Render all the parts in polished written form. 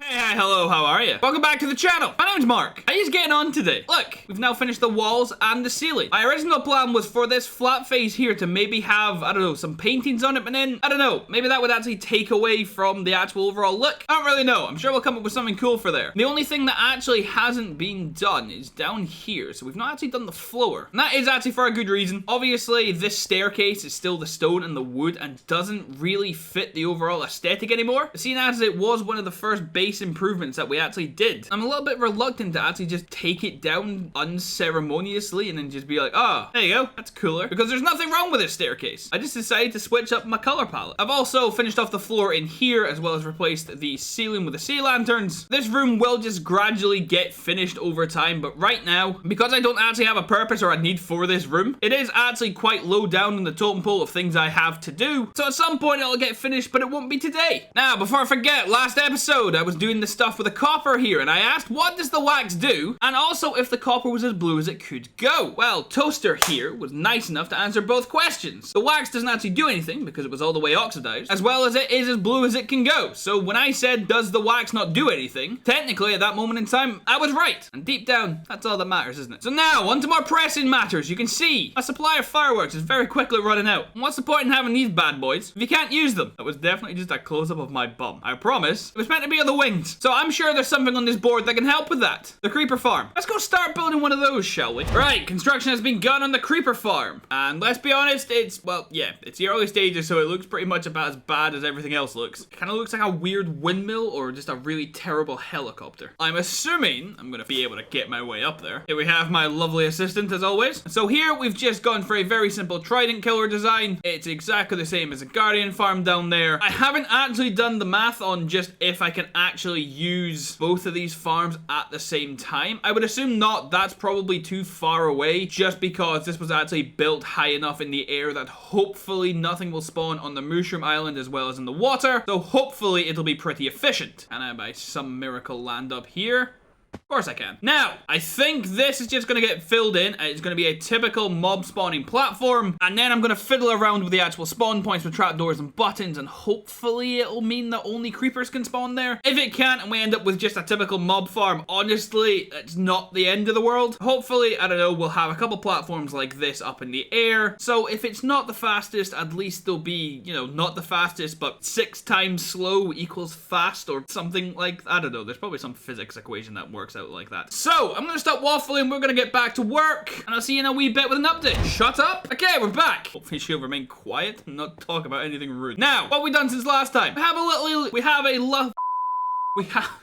Hey, hello, how are you? Welcome back to the channel. My name's Mark. How are you getting on today? Look, we've now finished the walls and the ceiling. My original plan was for this flat face here to maybe have, I don't know, some paintings on it, but then, I don't know, maybe that would actually take away from the actual overall look. I don't really know. I'm sure we'll come up with something cool for there. The only thing that actually hasn't been done is down here, so we've not actually done the floor. And that is actually for a good reason. Obviously, this staircase is still the stone and the wood and doesn't really fit the overall aesthetic anymore. Seeing as it was one of the first base improvements that we actually did, I'm a little bit reluctant to actually just take it down unceremoniously and then just be like, oh, there you go, that's cooler. Because there's nothing wrong with this staircase. I just decided to switch up my color palette. I've also finished off the floor in here as well as replaced the ceiling with the sea lanterns. This room will just gradually get finished over time, but right now, because I don't actually have a purpose or a need for this room, it is actually quite low down on the totem pole of things I have to do. So at some point it'll get finished, but it won't be today. Now, before I forget, last episode I was doing the stuff with the copper here, and I asked, what does the wax do? And also if the copper was as blue as it could go. Well, Toaster here was nice enough to answer both questions. The wax doesn't actually do anything because it was all the way oxidized, as well as it is as blue as it can go. So when I said, does the wax not do anything? Technically, at that moment in time, I was right. And deep down, that's all that matters, isn't it? So now, on to more pressing matters. You can see, my supply of fireworks is very quickly running out. And what's the point in having these bad boys if you can't use them? That was definitely just a close-up of my bum. I promise. It was meant to be on the wings. So I'm sure there's something on this board that can help with that. The creeper farm. Let's go start building one of those, shall we? Right, construction has begun on the creeper farm. And let's be honest, it's, well, yeah, it's the early stages, so it looks pretty much about as bad as everything else looks. It kind of looks like a weird windmill or just a really terrible helicopter. I'm assuming I'm going to be able to get my way up there. Here we have my lovely assistant, as always. So here we've just gone for a very simple trident killer design. It's exactly the same as a guardian farm down there. I haven't actually done the math on just if I can actually use both of these farms at the same time. I would assume not. That's probably too far away just because this was actually built high enough in the air that hopefully nothing will spawn on the mushroom island as well as in the water. So hopefully it'll be pretty efficient. Can I by some miracle land up here? Of course I can. Now, I think this is just going to get filled in. It's going to be a typical mob spawning platform. And then I'm going to fiddle around with the actual spawn points with trapdoors and buttons. And hopefully it'll mean that only creepers can spawn there. If it can't and we end up with just a typical mob farm, honestly, it's not the end of the world. Hopefully, I don't know, we'll have a couple platforms like this up in the air. So if it's not the fastest, at least they'll be, you know, not the fastest, but 6 times slow equals fast or something like, I don't know. There's probably some physics equation that works out like that. So, I'm gonna stop waffling, we're gonna get back to work, and I'll see you in a wee bit with an update. Shut up! Okay, we're back! Hopefully she'll remain quiet and not talk about anything rude. Now, what have we done since last time?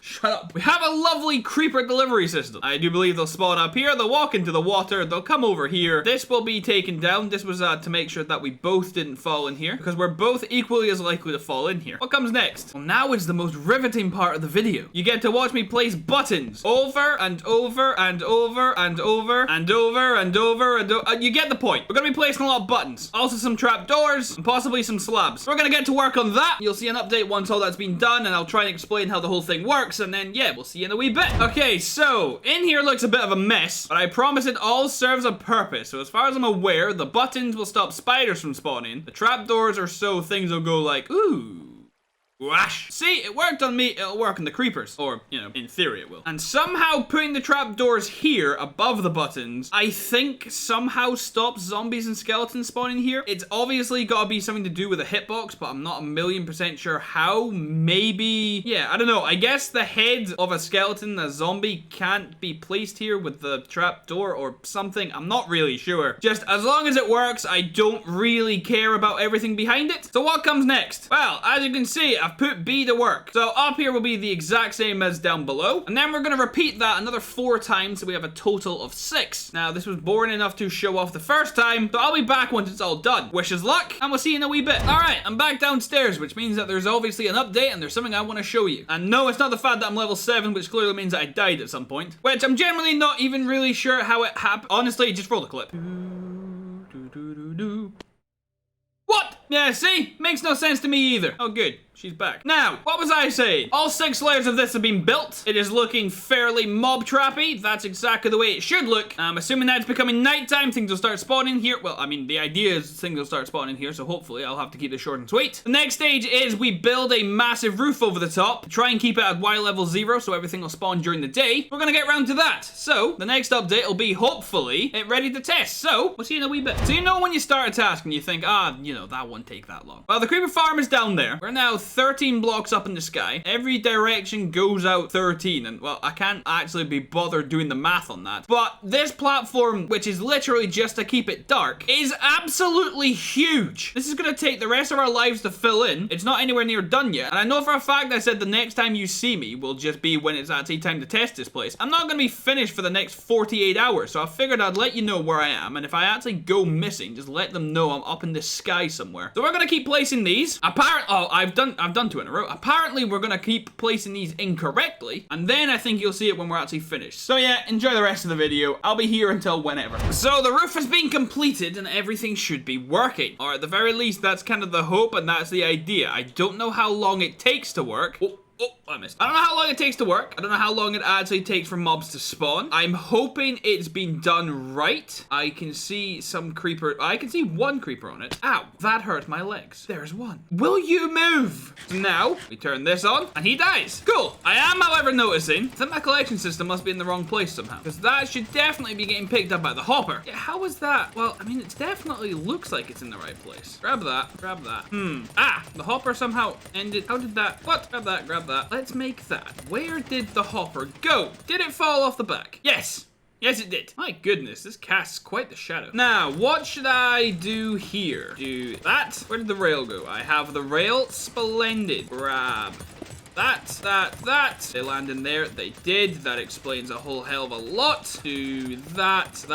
Shut up. We have a lovely creeper delivery system. I do believe they'll spawn up here, they'll walk into the water, they'll come over here. This will be taken down. This was to make sure that we both didn't fall in here, because we're both equally as likely to fall in here. What comes next? Well, now is the most riveting part of the video. You get to watch me place buttons over and over and over and over and over and over and over. You get the point. We're gonna be placing a lot of buttons. Also some trapdoors and possibly some slabs. We're gonna get to work on that. You'll see an update once all that's been done, and I'll try and explain how the whole thing works, and then yeah, we'll see you in a wee bit. Okay, so in here looks a bit of a mess, but I promise it all serves a purpose. So as far as I'm aware, the buttons will stop spiders from spawning. The trapdoors are so things will go like, ooh, whoosh. See, it worked on me, it'll work on the creepers. Or, you know, in theory it will. And somehow putting the trapdoors here above the buttons, I think somehow stops zombies and skeletons spawning here. It's obviously gotta be something to do with a hitbox, but I'm not 1,000,000% sure how. Maybe, yeah, I don't know. I guess the head of a skeleton, a zombie, can't be placed here with the trapdoor or something. I'm not really sure. Just as long as it works, I don't really care about everything behind it. So what comes next? Well, as you can see, I've put B to work. So up here will be the exact same as down below. And then we're going to repeat that another 4 times, so we have a total of 6. Now, this was boring enough to show off the first time, so I'll be back once it's all done. Wish us luck, and we'll see you in a wee bit. Alright, I'm back downstairs, which means that there's obviously an update, and there's something I want to show you. And no, it's not the fact that I'm level 7, which clearly means that I died at some point. Which I'm generally not even really sure how it happened. Honestly, just roll the clip. What? Yeah, Yeah, see? Makes no sense to me either. Oh, good. She's back. Now, what was I saying? All 6 layers of this have been built. It is looking fairly mob trappy. That's exactly the way it should look. I'm assuming that it's becoming nighttime. Things will start spawning here. Well, I mean, the idea is things will start spawning here, so hopefully I'll have to keep this short and sweet. The next stage is we build a massive roof over the top. Try and keep it at Y level 0 so everything will spawn during the day. We're gonna get around to that. So, the next update will be, hopefully, it ready to test. So, we'll see you in a wee bit. So, you know when you start a task and you think, you know, that won't take that long. Well, the creeper farm is down there. We're now 13 blocks up in the sky. Every direction goes out 13, and well, I can't actually be bothered doing the math on that. But this platform, which is literally just to keep it dark, is absolutely huge. This is gonna take the rest of our lives to fill in. It's not anywhere near done yet. And I know for a fact I said the next time you see me will just be when it's actually time to test this place. I'm not gonna be finished for the next 48 hours, so I figured I'd let you know where I am, and if I actually go missing, just let them know I'm up in the sky somewhere. So we're gonna keep placing these. I've done 2 in a row. Apparently, we're gonna keep placing these incorrectly, and then I think you'll see it when we're actually finished. So yeah, enjoy the rest of the video. I'll be here until whenever. So the roof has been completed, and everything should be working. Or at the very least, that's kind of the hope, and that's the idea. I don't know how long it takes to work. Oh, I missed. I don't know how long it takes to work. I don't know how long it actually takes for mobs to spawn. I'm hoping it's been done right. I can see some creeper. I can see 1 creeper on it. Ow, that hurt my legs. There's 1. Will you move? So now, we turn this on, and he dies. Cool. I am, however, noticing that my collection system must be in the wrong place somehow, because that should definitely be getting picked up by the hopper. Yeah, how is that? Well, I mean, it definitely looks like it's in the right place. Grab that. Grab that. The hopper somehow ended. How did that? What? Grab that. Grab that. Let's make that. Where did the hopper go? Did it fall off the back? Yes. Yes, it did. My goodness, this casts quite the shadow. Now, what should I do here? Do that. Where did the rail go? I have the rail. Splendid. Grab that. They land in there. They did. That explains a whole hell of a lot. Do that.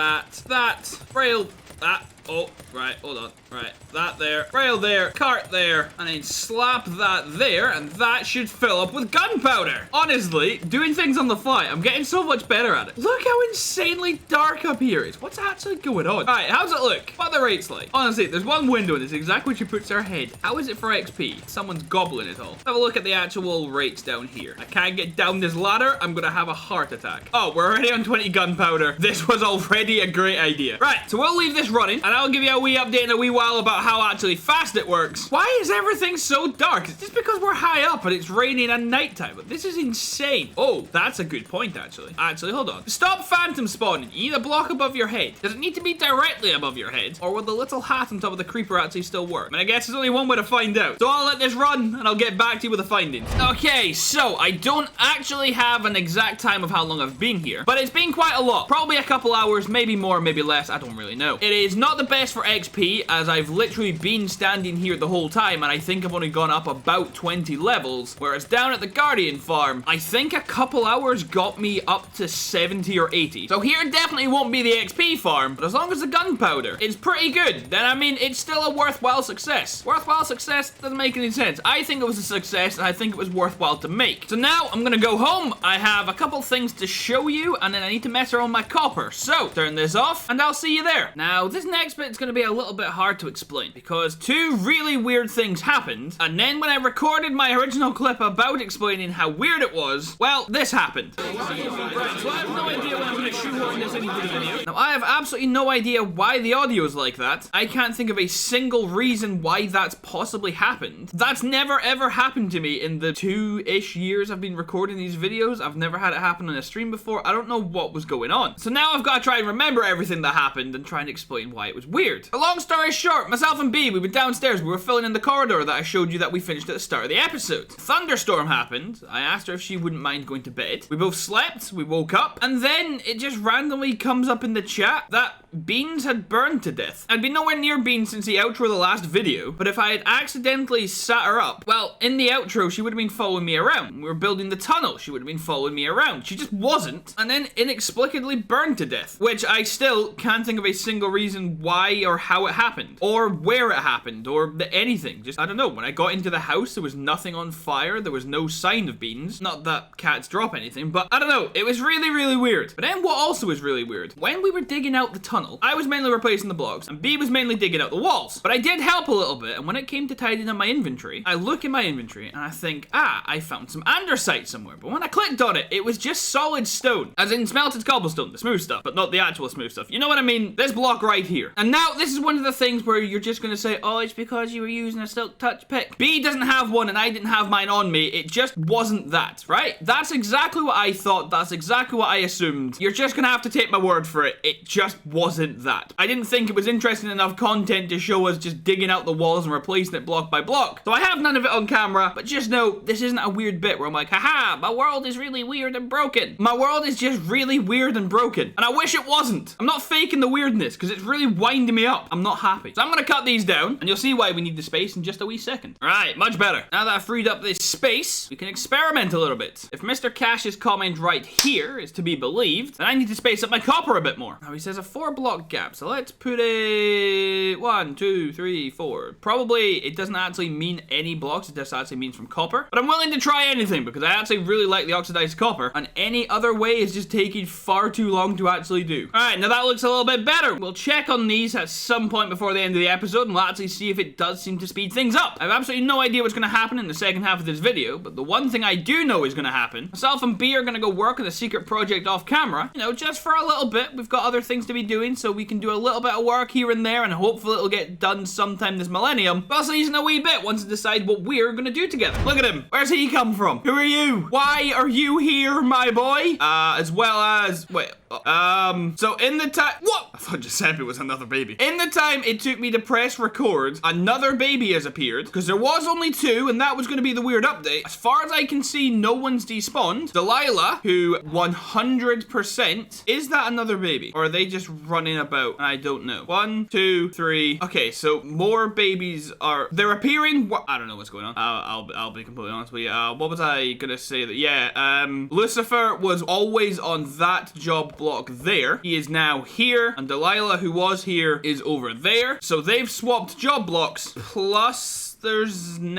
Rail. That. Oh, right, hold on. Right, that there, rail there, cart there, and then slap that there, and that should fill up with gunpowder. Honestly, doing things on the fly, I'm getting so much better at it. Look how insanely dark up here is. What's actually going on? All right, how's it look? What are the rates like? Honestly, there's 1 window, and it's exactly where she puts her head. How is it for XP? Someone's gobbling it all. Have a look at the actual rates down here. I can't get down this ladder. I'm gonna have a heart attack. Oh, we're already on 20 gunpowder. This was already a great idea. Right, so we'll leave this running, and I'll give you a wee update in a wee while about how actually fast it works. Why is everything so dark? It's just because we're high up and it's raining at nighttime. But this is insane. Oh, that's a good point, actually. Actually, hold on. Stop phantom spawning. You need a block above your head. Does it need to be directly above your head? Or will the little hat on top of the creeper actually still work? I mean, I guess there's only one way to find out. So I'll let this run and I'll get back to you with the findings. Okay, so I don't actually have an exact time of how long I've been here, but it's been quite a lot. Probably a couple hours, maybe more, maybe less. I don't really know. It is not the best for XP, as I've literally been standing here the whole time, and I think I've only gone up about 20 levels, whereas down at the Guardian farm, I think a couple hours got me up to 70 or 80. So here definitely won't be the XP farm, but as long as the gunpowder is pretty good, then I mean, it's still a worthwhile success. Worthwhile success doesn't make any sense. I think it was a success, and I think it was worthwhile to make. So now I'm gonna go home. I have a couple things to show you, and then I need to mess around my copper. So turn this off, and I'll see you there. Now, this next bit's gonna be a little bit hard to explain, because 2 really weird things happened, and then when I recorded my original clip about explaining how weird it was, well, this happened. So I have no idea when I'm going to shoehorn this into the video. Now, I have absolutely no idea why the audio is like that. I can't think of a single reason why that's possibly happened. That's never ever happened to me in the 2-ish years I've been recording these videos. I've never had it happen on a stream before. I don't know what was going on. So now I've got to try and remember everything that happened and try and explain why it was weird. A long story short, myself and B, we went downstairs. We were filling in the corridor that I showed you that we finished at the start of the episode. Thunderstorm happened. I asked her if she wouldn't mind going to bed. We both slept, we woke up, and then it just randomly comes up in the chat that Beans had burned to death. I'd been nowhere near Beans since the outro of the last video, but if I had accidentally sat her up, well, in the outro, she would have been following me around. We were building the tunnel, she would have been following me around. She just wasn't, and then inexplicably burned to death, which I still can't think of a single reason why why or how it happened, or where it happened, or anything. Just, I don't know. When I got into the house, there was nothing on fire. There was no sign of beans. Not that cats drop anything, but I don't know. It was really, really weird. But then what also was really weird, when we were digging out the tunnel, I was mainly replacing the blocks, and B was mainly digging out the walls. But I did help a little bit, and when it came to tidying up my inventory, I look in my inventory, and I think, I found some andesite somewhere. But when I clicked on it, it was just solid stone. As in smelted cobblestone, the smooth stuff, but not the actual smooth stuff. You know what I mean? This block right here. And now, this is one of the things where you're just gonna say, oh, it's because you were using a silk touch pick. B doesn't have one, and I didn't have mine on me. It just wasn't that, right? That's exactly what I thought. That's exactly what I assumed. You're just gonna have to take my word for it. It just wasn't that. I didn't think it was interesting enough content to show us just digging out the walls and replacing it block by block. So I have none of it on camera, but just know this isn't a weird bit where I'm like, haha, my world is really weird and broken. My world is just really weird and broken. And I wish it wasn't. I'm not faking the weirdness because it's really winding me up. I'm not happy. So I'm gonna cut these down and you'll see why we need the space in just a wee second. All right, much better. Now that I've freed up this space, we can experiment a little bit. If Mr. Cash's comment right here is to be believed, then I need to space up my copper a bit more. Now he says a 4-block gap, so let's put it 1, 2, 3, 4. Probably it doesn't actually mean any blocks, it just actually means from copper. But I'm willing to try anything because I actually really like the oxidized copper, and any other way is just taking far too long to actually do. All right, now that looks a little bit better. We'll check on these at some point before the end of the episode, and we'll actually see if it does seem to speed things up. I have absolutely no idea what's going to happen in the second half of this video, but the one thing I do know is going to happen, myself and B are going to go work on a secret project off camera, you know, just for a little bit. We've got other things to be doing, so we can do a little bit of work here and there, and hopefully it'll get done sometime this millennium. But also using a wee bit once to decide what we're going to do together. Look at him. Where's he come from? Who are you? Why are you here, my boy? As well as, wait, so in the time, what? I thought Giuseppe was another baby. In the time it took me to press record, another baby has appeared, because there was only 2, and that was going to be the weird update. As far as I can see, no one's despawned. Delilah, who 100%, is that another baby? Or are they just running about? I don't know. 1, 2, 3. Okay, so more babies they're appearing. I don't know what's going on. I'll be completely honest with you. What was I gonna say? That, yeah, Lucifer was always on that job block there. He is now here, and Delilah, who was here, is over there. So they've swapped job blocks. Plus, there's when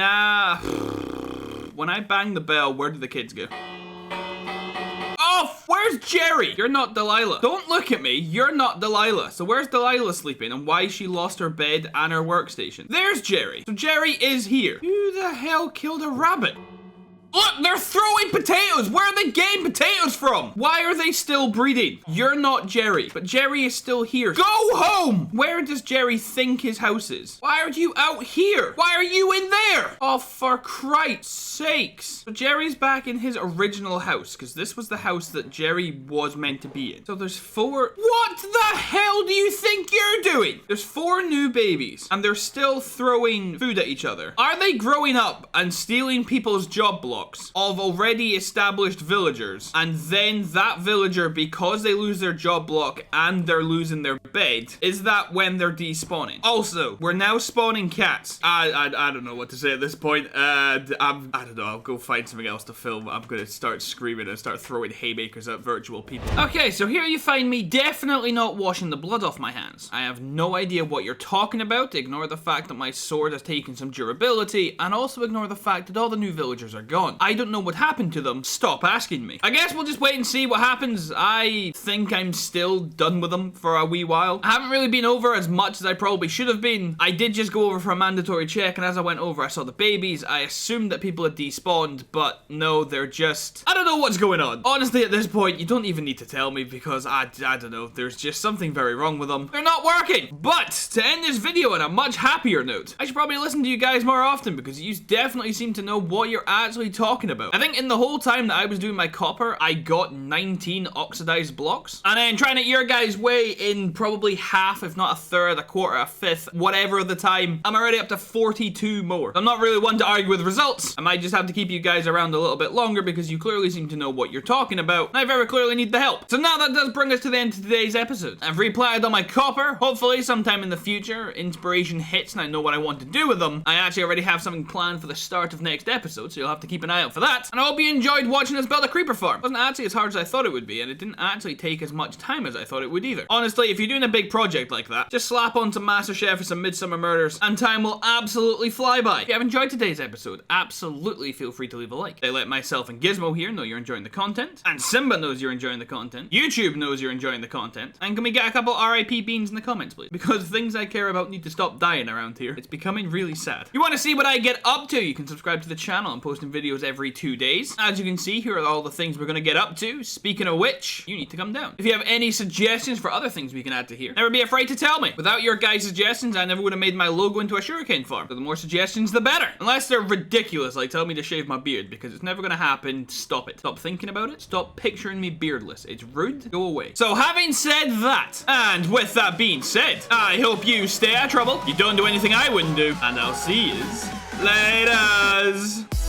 I bang the bell, where do the kids go? Oh, where's Jerry? You're not Delilah. Don't look at me. You're not Delilah. So where's Delilah sleeping, and why she lost her bed and her workstation? There's Jerry. So Jerry is here. Who the hell killed a rabbit? Look, they're throwing potatoes! Where are they getting potatoes from? Why are they still breeding? You're not Jerry, but Jerry is still here. Go home! Where does Jerry think his house is? Why are you out here? Why are you in there? Oh, for Christ's sakes. So Jerry's back in his original house, because this was the house that Jerry was meant to be in. So there's 4... What the hell do you think you're doing? There's 4 new babies, and they're still throwing food at each other. Are they growing up and stealing people's job blocks of already established villagers, and then that villager, because they lose their job block and they're losing their bed, is that when they're despawning? Also, we're now spawning cats. I don't know what to say at this point. I don't know, I'll go find something else to film. I'm gonna start screaming and start throwing haymakers at virtual people. Okay, so here you find me definitely not washing the blood off my hands. I have no idea what you're talking about. Ignore the fact that my sword has taken some durability, and also ignore the fact that all the new villagers are gone. I don't know what happened to them. Stop asking me. I guess we'll just wait and see what happens. I think I'm still done with them for a wee while. I haven't really been over as much as I probably should have been. I did just go over for a mandatory check, and as I went over, I saw the babies. I assumed that people had despawned, but no, they're just... I don't know what's going on. Honestly, at this point, you don't even need to tell me, because I don't know. There's just something very wrong with them. They're not working. But to end this video on a much happier note, I should probably listen to you guys more often, because you definitely seem to know what you're actually talking about. I think in the whole time that I was doing my copper, I got 19 oxidized blocks. And then trying it your guys' way in probably half, if not a third, a quarter, a fifth, whatever the time, I'm already up to 42 more. I'm not really one to argue with results. I might just have to keep you guys around a little bit longer because you clearly seem to know what you're talking about. And I very clearly need the help. So now that does bring us to the end of today's episode. I've replanted on my copper. Hopefully sometime in the future, inspiration hits and I know what I want to do with them. I actually already have something planned for the start of next episode, so you'll have to keep an an eye out for that. And I hope you enjoyed watching us build a creeper farm. It wasn't actually as hard as I thought it would be, and it didn't actually take as much time as I thought it would either. Honestly, if you're doing a big project like that, just slap on some MasterChef or some Midsummer Murders, and time will absolutely fly by. If you have enjoyed today's episode, absolutely feel free to leave a like. They let myself and Gizmo here know you're enjoying the content, and Simba knows you're enjoying the content, YouTube knows you're enjoying the content, and can we get a couple RIP beans in the comments, please? Because things I care about need to stop dying around here. It's becoming really sad. If you want to see what I get up to, you can subscribe to the channel. I'm posting videos every 2 days. As you can see, here are all the things we're going to get up to. Speaking of which, you need to come down. If you have any suggestions for other things we can add to here, never be afraid to tell me. Without your guys' suggestions, I never would have made my logo into a sugarcane farm. So the more suggestions, the better. Unless they're ridiculous, like tell me to shave my beard, because it's never going to happen. Stop it. Stop thinking about it. Stop picturing me beardless. It's rude. Go away. So having said that, and with that being said, I hope you stay out of trouble. You don't do anything I wouldn't do, and I'll see yous laters.